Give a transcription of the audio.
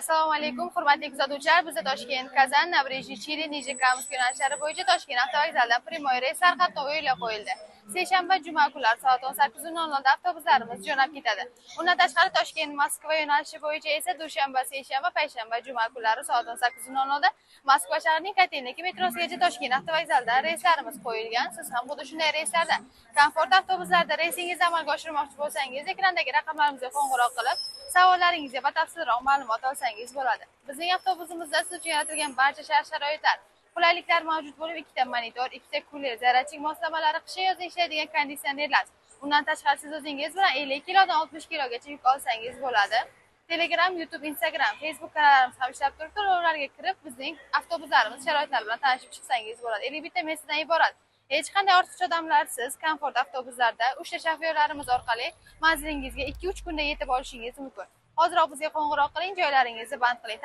Assalomu alaykum, hurmatli kuzatuvchilar. Biz Toshkent, Kazan, Nabrejiy, Chili, Nijnekamsk yo'nalishlari bo'yicha Toshkent avtovokzalidan primoy reyslar qatnovi yo'lga qo'yildi. Seshanba, juma kunlari soat 18:00 da avtobuslarimiz jo'nab ketadi. Undan tashqari Toshkent, Moskva yo'nalishi bo'yicha esa dushanba, seshanba, payshanba, juma kunlari soat 18:00 da Moskva shahrining Kotelniki metrosigacha Toshkent avtovokzalidan reyslarimiz qo'yilgan. Siz ham xuddi shunday reyslarda komfort avtobuslarda reysingizni amalga oshirmoqchi bo'lsangiz, ekrandagi raqamlarimizga qo'ng'iroq qilib, savollaringizga batafsilroq ma'lumot olsangiz bo'ladi. Bizning avtobusimizda siz uchun yaratilgan barcha shart-sharoitlar, qulayliklar mavjud bo'lib, ikkita monitor, ikkita kuler, zaryadchik moslamalari, qishin-yozda ishlaydigan konditsionerlar. Undan tashqari siz o'zingiz bilan 50 kilodan 60 kilogacha yuk olsangiz bo'ladi. Telegram, YouTube, Instagram, Facebook kanallarimiz ham ishlab turibdi. Ularga kirib, bizning avtobuslarimiz sharoitlari bilan tanishib chiqsangiz bo'ladi. 51 ta messidan iborat. Hech qanday ortiqcha odamlarsiz komfort avtobuslarda 3 ta shofyorlarimiz orqali manzilingizga 2-3 kunda yetib olishingiz mumkin. Hoziroq bizga qo'ng'iroq qiling, joylaringizni band qiling.